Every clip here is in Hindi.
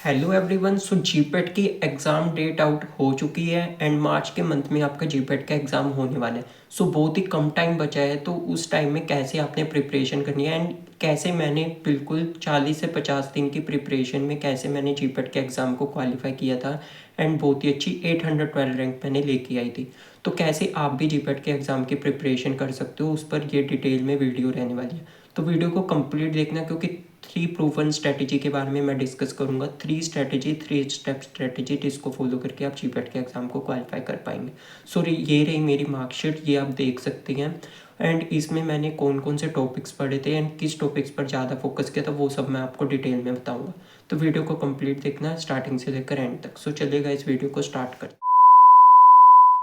Hello everyone. सो जीपेट की एग्ज़ाम डेट आउट हो चुकी है एंड मार्च के मंथ में आपका जीपेट का एग्ज़ाम होने वाला है। सो बहुत ही कम टाइम बचा है, तो उस टाइम में कैसे आपने प्रिपरेशन करनी है एंड कैसे मैंने बिल्कुल 40 से 50 दिन की प्रिपरेशन में कैसे मैंने जीपेट के एग्ज़ाम को क्वालिफाई किया था एंड बहुत ही अच्छी 812 रैंक मैंने लेके आई थी। तो कैसे आप भी जीपेट के एग्ज़ाम की प्रिपरेशन कर सकते हो, उस पर ये डिटेल में वीडियो रहने वाली है। तो वीडियो को कंप्लीट देखना, क्योंकि 3 प्रूवन स्ट्रेटेजी के बारे में मैं डिस्कस करूंगा। 3 स्ट्रेटेजी, 3 स्टेप स्ट्रेटेजी जिसको फॉलो करके आप जीपेट के एग्ज़ाम को क्वालिफाई कर पाएंगे। सो ये रही मेरी मार्कशीट, ये आप देख सकते हैं। एंड इसमें मैंने कौन कौन से टॉपिक्स पढ़े थे एंड किस टॉपिक्स पर ज़्यादा फोकस किया था, वो सब मैं आपको डिटेल में बताऊंगा। तो वीडियो को कंप्लीट देखना स्टार्टिंग से लेकर एंड तक। सो चलेगा, इस वीडियो को स्टार्ट करते हैं।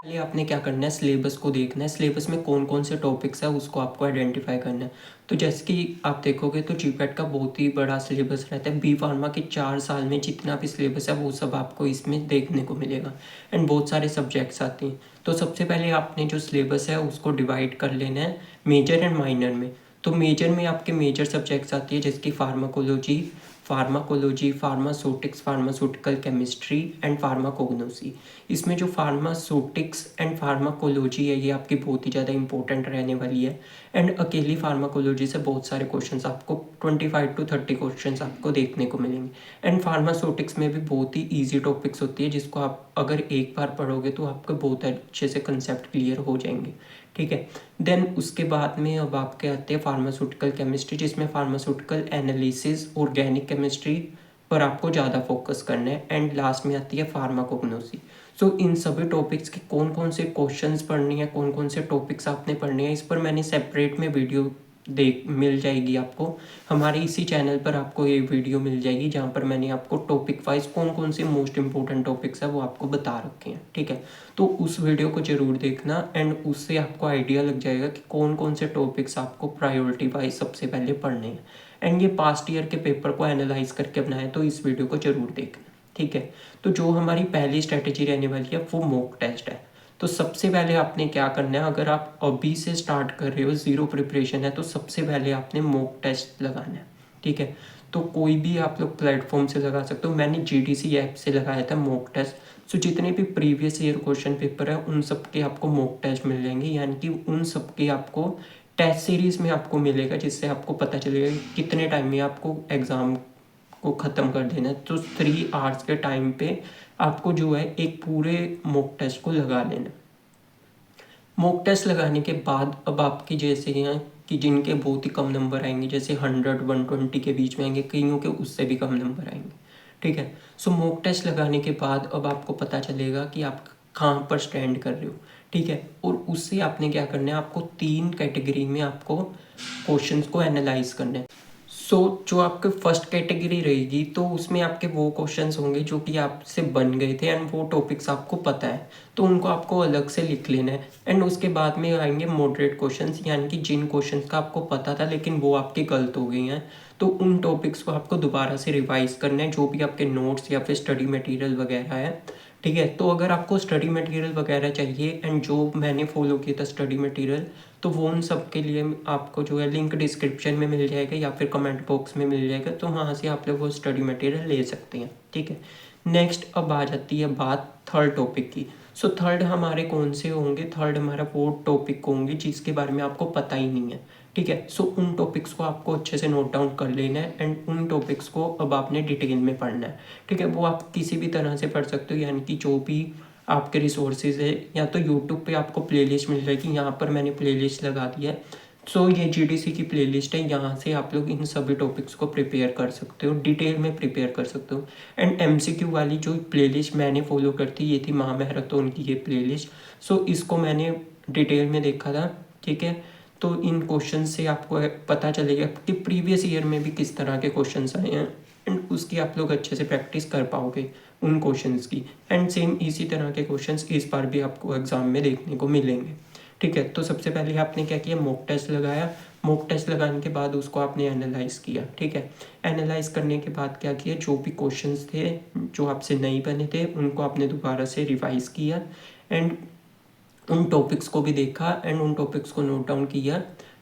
पहले आपने क्या करना है, सिलेबस को देखना है। सिलेबस में कौन कौन से टॉपिक्स है उसको आपको आइडेंटिफाई करना है। तो जैसे कि आप देखोगे तो जीपेट का बहुत ही बड़ा सिलेबस रहता है। बी फार्मा के 4 साल में जितना भी सिलेबस है वो सब आपको इसमें देखने को मिलेगा एंड बहुत सारे सब्जेक्ट्स आते हैं। तो सबसे पहले आपने जो सिलेबस है उसको डिवाइड कर लेना है मेजर एंड माइनर में। तो मेजर में आपके मेजर सब्जेक्ट्स आती है जैसे कि pharmacology, pharmaceutics, pharmaceutical chemistry and pharmacognosy. इसमें जो फार्मास्यूटिक्स एंड फार्माकोलॉजी है ये आपकी बहुत ही ज़्यादा इंपॉर्टेंट रहने वाली है। एंड अकेली फार्माकोलॉजी से बहुत सारे क्वेश्चंस आपको 25 to 30 क्वेश्चंस आपको देखने को मिलेंगे। एंड फार्मास्यूटिक्स में भी बहुत ही ईजी टॉपिक्स होती है जिसको आप अगर एक बार पढ़ोगे तो आपको बहुत अच्छे से कंसेप्ट क्लियर हो जाएंगे। ठीक है। देन उसके बाद में अब आपके आते हैं फार्मास्यूटिकल केमिस्ट्री, जिसमें फार्मास्यूटिकल एनालिसिस, ऑर्गेनिक केमिस्ट्री पर आपको ज़्यादा फोकस करना है। एंड लास्ट में आती है फार्माकोग्नोसी। सो इन सभी टॉपिक्स के कौन कौन से क्वेश्चंस पढ़ने हैं, कौन कौन से टॉपिक्स आपने पढ़ने हैं, इस पर मैंने सेपरेट में वीडियो देख मिल जाएगी आपको। हमारे इसी चैनल पर आपको ये वीडियो मिल जाएगी जहाँ पर मैंने आपको टॉपिक वाइज कौन कौन से मोस्ट इंपॉर्टेंट टॉपिक्स है वो आपको बता रखे हैं। ठीक है। तो उस वीडियो को जरूर देखना एंड उससे आपको आइडिया लग जाएगा कि कौन कौन से टॉपिक्स आपको प्रायोरिटी वाइज सबसे पहले पढ़ने हैं। एंड ये पास्ट ईयर के पेपर को एनालाइज करके बनाए, तो इस वीडियो को जरूर देखना। ठीक है। तो जो हमारी पहली स्ट्रेटेजी रहने वाली है वो मॉक टेस्ट है। तो सबसे पहले आपने क्या करना है, अगर आप अभी से स्टार्ट कर रहे हो, ज़ीरो प्रिपरेशन है, तो सबसे पहले आपने मॉक टेस्ट लगाना है। ठीक है। तो कोई भी आप लोग प्लेटफॉर्म से लगा सकते हो। मैंने जीडीसी ऐप से लगाया था मॉक टेस्ट। सो जितने भी प्रीवियस ईयर क्वेश्चन पेपर है उन सब के आपको मॉक टेस्ट मिल जाएंगे, यानी कि उन सब के आपको टेस्ट सीरीज में आपको मिलेगा, जिससे आपको पता चलेगा कितने टाइम में आपको एग्ज़ाम को ख़त्म कर देना है। तो 3 आवर्स के टाइम पे आपको जो है एक पूरे मॉक टेस्ट को लगा लेना। मॉक टेस्ट लगाने के बाद अब आपके जैसे हैं कि जिनके बहुत ही कम नंबर आएंगे, जैसे 100-120 के बीच में आएंगे, कईयों के उससे भी कम नंबर आएंगे। ठीक है। सो मॉक टेस्ट लगाने के बाद अब आपको पता चलेगा कि आप कहाँ पर स्टैंड कर रहे हो। ठीक है। और उससे आपने क्या करना है, आपको 3 कैटेगरी में आपको क्वेश्चंस को एनालाइज करना है। जो आपके फर्स्ट कैटेगरी रहेगी तो उसमें आपके वो क्वेश्चंस होंगे जो कि आपसे बन गए थे एंड वो टॉपिक्स आपको पता है, तो उनको आपको अलग से लिख लेना है। एंड उसके बाद में आएंगे मॉडरेट क्वेश्चंस, यानी कि जिन क्वेश्चंस का आपको पता था लेकिन वो आपके गलत हो गए हैं, तो उन टॉपिक्स को आपको दोबारा से रिवाइज करना है, जो भी आपके नोट्स या फिर स्टडी मटेरियल वगैरह है। ठीक है। तो अगर आपको स्टडी मटेरियल वगैरह चाहिए एंड जो मैंने फॉलो किया था स्टडी मटेरियल, तो वो उन सब के लिए आपको जो है लिंक डिस्क्रिप्शन में मिल जाएगा या फिर कमेंट बॉक्स में मिल जाएगा, तो वहाँ से आप लोग वो स्टडी मटेरियल ले सकते हैं। ठीक है। नेक्स्ट अब आ जाती है बात थर्ड टॉपिक की। सो थर्ड हमारे कौन से होंगे, थर्ड हमारा वो टॉपिक होंगे जिसके बारे में आपको पता ही नहीं है। ठीक है। सो उन टॉपिक्स को आपको अच्छे से नोट डाउन कर लेना है एंड उन टॉपिक्स को अब आपने डिटेल में पढ़ना है। ठीक है। वो आप किसी भी तरह से पढ़ सकते हो, यानी कि जो भी आपके रिसोर्सेज है, या तो यूट्यूब पे आपको प्लेलिस्ट मिल जाएगी, यहाँ पर मैंने प्लेलिस्ट लगा दी है। सो ये जीडीसी की प्लेलिस्ट है, यहाँ से आप लोग इन सभी टॉपिक्स को प्रिपेयर कर सकते हो, डिटेल में प्रिपेयर कर सकते हो। एंड एमसीक्यू वाली जो प्लेलिस्ट मैंने फॉलो करती ये थी महामैराथन की ये प्लेलिस्ट। सो इसको मैंने डिटेल में देखा था। ठीक है। तो इन क्वेश्चन से आपको पता चलेगा कि प्रीवियस ईयर में भी किस तरह के क्वेश्चन आए हैं एंड उसकी आप लोग अच्छे से प्रैक्टिस कर पाओगे उन क्वेश्चंस की। एंड सेम इसी तरह के क्वेश्चंस इस बार भी आपको एग्जाम में देखने को मिलेंगे। ठीक है। तो सबसे पहले आपने क्या किया, मॉक टेस्ट लगाया। मॉक टेस्ट लगाने के बाद उसको आपने एनालाइज किया। ठीक है। एनालाइज करने के बाद क्या किया, जो भी क्वेश्चंस थे जो आपसे नहीं बने थे उनको आपने दोबारा से रिवाइज किया एंड उन टॉपिक्स को भी देखा एंड उन टॉपिक्स को नोट डाउन किया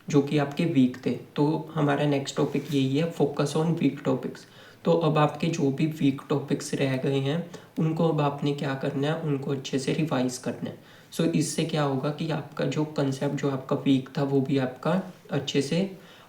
जो कि आपके वीक थे। तो हमारा नेक्स्ट टॉपिक यही है, फोकस ऑन वीक टॉपिक्स। तो अब आपके जो भी वीक टॉपिक्स रह गए हैं उनको अब आपने क्या करना है, उनको अच्छे से रिवाइज करना है। सो इससे क्या होगा कि आपका जो कंसेप्ट जो आपका वीक था वो भी आपका अच्छे से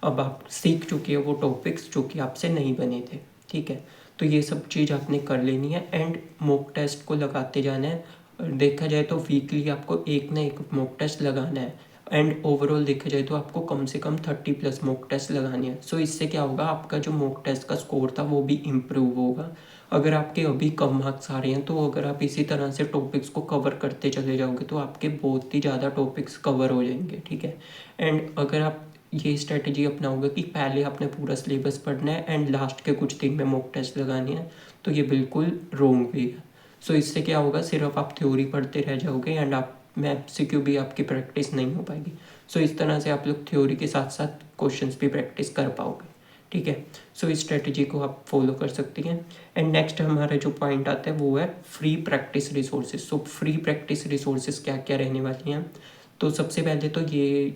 अब आप सीख चुके हो वो टॉपिक्स जो कि आपसे नहीं बने थे। ठीक है, तो ये सब चीज़ आपने कर लेनी है एंड मॉक टेस्ट को लगाते जाना है। देखा जाए तो वीकली आपको एक ना एक मॉक टेस्ट लगाना है एंड ओवरऑल देखा जाए तो आपको कम से कम 30+ मॉक टेस्ट लगाने हैं। सो इससे क्या होगा, आपका जो मॉक टेस्ट का स्कोर था वो भी इम्प्रूव होगा। अगर आपके अभी कम मार्क्स आ रहे हैं तो अगर आप इसी तरह से टॉपिक्स को कवर करते चले जाओगे तो आपके बहुत ही ज़्यादा टॉपिक्स कवर हो जाएंगे। ठीक है, एंड अगर आप ये स्ट्रेटजी अपनाओगे कि पहले आपने पूरा सिलेबस पढ़ना है एंड लास्ट के कुछ दिन में मॉक टेस्ट लगानी है, तो ये बिल्कुल रॉन्ग वे है। सो इससे क्या होगा, सिर्फ आप थ्योरी पढ़ते रह जाओगे एंड आप में MCQ भी आपकी प्रैक्टिस नहीं हो पाएगी। सो इस तरह से आप लोग थ्योरी के साथ साथ क्वेश्चंस भी प्रैक्टिस कर पाओगे। ठीक है, सो इस स्ट्रेटजी को आप फॉलो कर सकती हैं। एंड नेक्स्ट हमारा जो पॉइंट आता है वो है free practice resources. So free practice resources क्या क्या रहने वाली हैं, तो सबसे पहले तो ये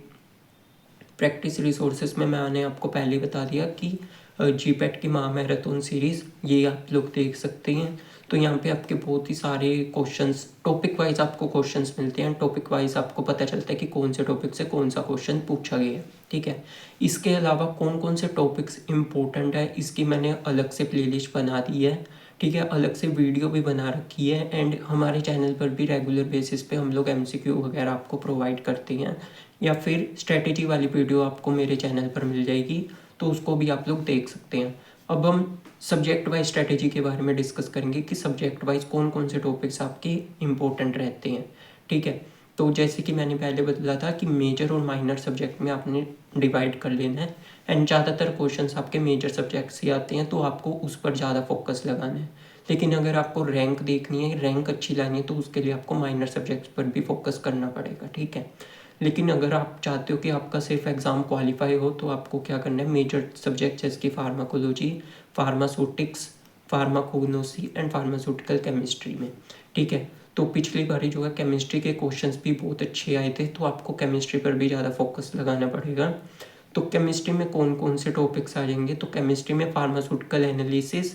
प्रैक्टिस रिसोर्सेज में मैंने आपको पहले बता दिया कि GPAT की महामैराथन सीरीज़ ये आप लोग देख सकते हैं। तो यहाँ पे आपके बहुत ही सारे क्वेश्चंस टॉपिक वाइज आपको क्वेश्चंस मिलते हैं। टॉपिक वाइज आपको पता चलता है कि कौन से टॉपिक से कौन सा क्वेश्चन पूछा गया है। ठीक है, इसके अलावा कौन कौन से टॉपिक्स इंपॉर्टेंट है इसकी मैंने अलग से प्लेलिस्ट बना दी है। ठीक है, अलग से वीडियो भी बना रखी है एंड हमारे चैनल पर भी रेगुलर बेसिस पे हम लोग MCQ वगैरह आपको प्रोवाइड करते हैं, या फिर स्ट्रेटेजी वाली वीडियो आपको मेरे चैनल पर मिल जाएगी, तो उसको भी आप लोग देख सकते हैं। अब हम सब्जेक्ट वाइज स्ट्रेटेजी के बारे में डिस्कस करेंगे कि सब्जेक्ट वाइज कौन कौन से टॉपिक्स आपके इम्पोर्टेंट रहते हैं। ठीक है, तो जैसे कि मैंने पहले बतला था कि मेजर और माइनर सब्जेक्ट में आपने डिवाइड कर लेना है एंड ज़्यादातर क्वेश्चंस आपके मेजर सब्जेक्ट से आते हैं, तो आपको उस पर ज़्यादा फोकस लगाना है। लेकिन अगर आपको रैंक देखनी है, रैंक अच्छी लानी है, तो उसके लिए आपको माइनर सब्जेक्ट्स पर भी फोकस करना पड़ेगा। ठीक है, लेकिन अगर आप चाहते हो कि आपका सिर्फ एग्ज़ाम क्वालिफाई हो तो आपको क्या करना है, मेजर सब्जेक्ट जैसे कि pharmacology, pharmaceutics, pharmacognosy and pharmaceutical chemistry में। ठीक है, तो पिछली बारी जो है केमिस्ट्री के क्वेश्चंस भी बहुत अच्छे आए थे, तो आपको केमिस्ट्री पर भी ज़्यादा फोकस लगाना पड़ेगा। तो केमिस्ट्री में कौन कौन से टॉपिक्स आ जाएंगे, तो केमिस्ट्री में फार्मास्यूटिकल एनालिसिस,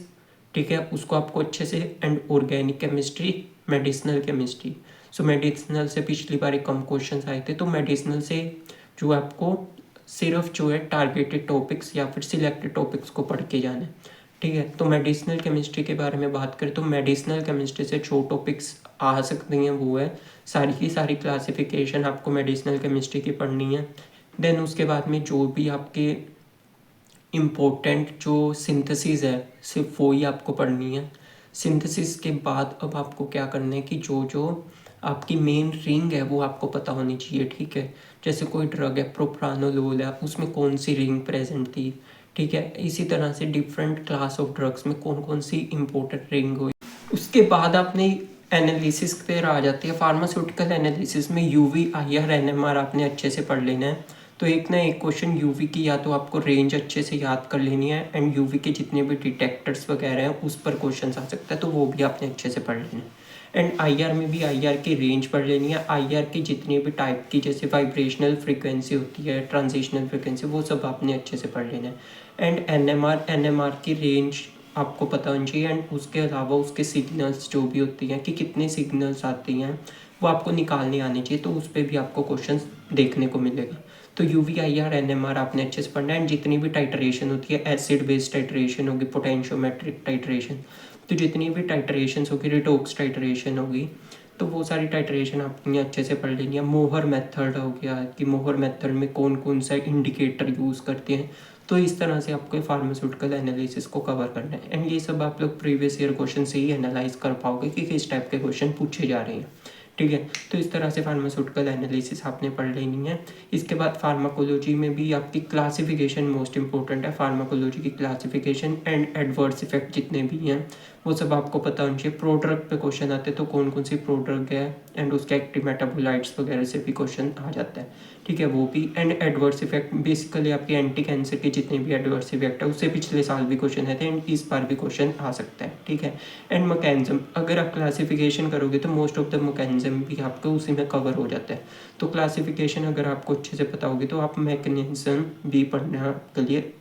ठीक है, उसको आपको अच्छे से, and organic chemistry, medicinal chemistry. So medicinal से पिछली बार कम क्वेश्चंस आए थे, तो मेडिसिनल से जो आपको सिर्फ जो है टारगेटेड टॉपिक्स या फिर सिलेक्टेड टॉपिक्स को पढ़ के जाना है। ठीक है, तो मेडिसिनल केमिस्ट्री के बारे में बात करें तो मेडिसिनल केमिस्ट्री से जो टॉपिक्स आ सकते हैं वो है सारी की सारी क्लासिफिकेशन आपको मेडिसिनल केमिस्ट्री की पढ़नी है। देन उसके बाद में जो भी आपके इम्पोर्टेंट जो सिंथेसिस है सिर्फ वो ही आपको पढ़नी है। सिंथेसिस के बाद अब आपको क्या करना है कि जो जो आपकी मेन रिंग है वो आपको पता होनी चाहिए। ठीक है, जैसे कोई ड्रग है प्रोप्रानोलोल है, उसमें कौन सी रिंग प्रेजेंट थी। ठीक है, इसी तरह से डिफरेंट क्लास ऑफ ड्रग्स में कौन कौन सी इम्पोर्टेंट रिंग हुई। उसके बाद आपने एनालिसिस पे आ जाती है। फार्मास्यूटिकल एनालिसिस में UV, IR, NMR आपने अच्छे से पढ़ लेना है। तो एक ना एक क्वेश्चन UV की या तो आपको रेंज अच्छे से याद कर लेनी है एंड UV के जितने भी डिटेक्टर्स वगैरह हैं उस पर क्वेश्चन आ सकता है, तो वो भी आपने अच्छे से पढ़ लेना है। एंड IR में भी IR की रेंज पढ़ लेनी है। IR की जितनी भी टाइप की जैसे वाइब्रेशनल फ्रिक्वेंसी होती है, ट्रांजिशनल फ्रिक्वेंसी, वो सब आपने अच्छे से पढ़ लेना है। एंड NMR की रेंज आपको पता होनी चाहिए एंड उसके अलावा उसके सिग्नल्स जो भी होती हैं कि कितने सिग्नल्स आती हैं वो आपको निकालने आने चाहिए, तो उस पर भी आपको क्वेश्चंस देखने को मिलेगा। तो UV, IR, NMR आपने अच्छे से पढ़ना है। एंड जितनी भी टाइट्रेशन होती है, एसिड बेस्ड टाइट्रेशन होगी, पोटेंशियोमेट्रिक टाइट्रेशन, तो जितनी भी टाइट्रेशन होगी, रिडॉक्स टाइट्रेशन होगी, तो वो सारी टाइट्रेशन आपने अच्छे से पढ़ लेनी है। मोहर मेथड हो गया कि मोहर मेथड में कौन कौन सा इंडिकेटर यूज़ करते हैं, तो इस तरह से आपको फार्मास्यूटिकल एनालिसिस को कवर करना है। एंड ये सब आप लोग प्रीवियस ईयर क्वेश्चन से ही एनालाइज कर पाओगे कि किस टाइप के क्वेश्चन पूछे जा रहे हैं। ठीक है, तो इस तरह से फार्मास्यूटिकल एनालिसिस आपने पढ़ लेनी है। इसके बाद फार्माकोलॉजी में भी आपकी क्लासिफिकेशन मोस्ट इंपॉर्टेंट है। फार्माकोलॉजी की क्लासिफिकेशन एंड एडवर्स इफेक्ट जितने भी हैं वो सब आपको पता होना चाहिए। प्रोड्रग पे क्वेश्चन आते हैं तो कौन कौन सी प्रोड्रग है एंड उसके एक्टिव मेटाबोलाइट्स वगैरह से भी क्वेश्चन आ जाता है। ठीक है, वो भी। एंड एडवर्स इफेक्ट बेसिकली आपके एंटी कैंसर के जितने भी एडवर्स इफेक्ट है उससे पिछले साल भी क्वेश्चन आते हैं एंड इस बार भी क्वेश्चन आ सकता है। ठीक है, एंड मैकेनिज्म, अगर आप क्लासिफिकेशन करोगे तो मोस्ट ऑफ द मैकेनिज्म भी आपको उसी में कवर हो जाता है। तो क्लासिफिकेशन अगर आपको अच्छे से पता होगी तो आप मैकेनिज्म भी पढ़ने के लिए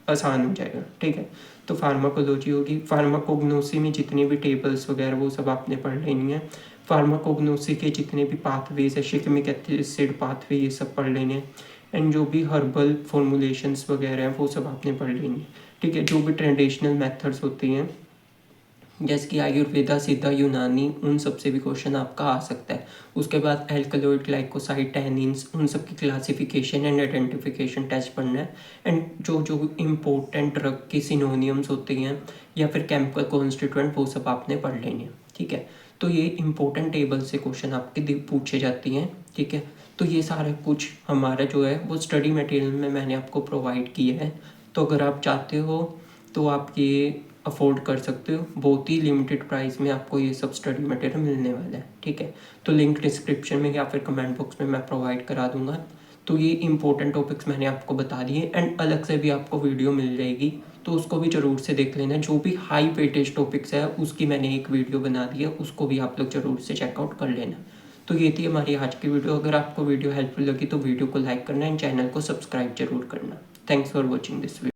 आसान हो जाएगा। ठीक है, तो फार्माकोलॉजी होगी। फार्माकोग्नोसी में जितने भी टेबल्स वगैरह वो सब आपने पढ़ लेनी है। फार्माकोग्नोसी के जितने भी पाथवेज है, शिकमिक एसिड पाथवे, ये सब पढ़ लेने हैं। एंड जो भी हर्बल फॉर्मुलेशंस वगैरह हैं वो सब आपने पढ़ लेनी है। ठीक है, जो भी ट्रेडिशनल मेथड्स होती हैं जैसे कि आयुर्वेदा, सिद्धा, यूनानी, उन सब से भी क्वेश्चन आपका आ सकता है। उसके बाद एल्कलॉइड, ग्लाइकोसाइड, टैनिन्स, उन सब की क्लासिफिकेशन एंड आइडेंटिफिकेशन टेस्ट पढ़ना है। एंड जो जो इम्पोर्टेंट ड्रग की सिनोनियम्स होती हैं या फिर केमिकल कॉन्स्टिट्यूएंट, वो सब आपने पढ़ लेनी है। ठीक है, तो ये इंपॉर्टेंट टेबल से क्वेश्चन आपके पूछे जाती हैं। ठीक है, तो ये सारा कुछ हमारा जो है वो स्टडी मटेरियल में मैंने आपको प्रोवाइड किया है। तो अगर आप चाहते हो तो आप ये अफोर्ड कर सकते हो। बहुत ही लिमिटेड प्राइस में आपको ये सब स्टडी मटेरियल मिलने वाला है। ठीक है, तो लिंक डिस्क्रिप्शन में या फिर कमेंट बॉक्स में मैं प्रोवाइड करा दूंगा। तो ये इंपॉर्टेंट टॉपिक्स मैंने आपको बता दिए एंड अलग से भी आपको वीडियो मिल जाएगी, तो उसको भी ज़रूर से देख लेना। जो भी हाई वेटेज टॉपिक्स है उसकी मैंने एक वीडियो बना दी है, उसको भी आप लोग ज़रूर से चेकआउट कर लेना। तो ये थी हमारी आज की वीडियो। अगर आपको वीडियो हेल्पफुल लगी तो वीडियो को लाइक करना एंड चैनल को सब्सक्राइब जरूर करना। Thanks for watching this video.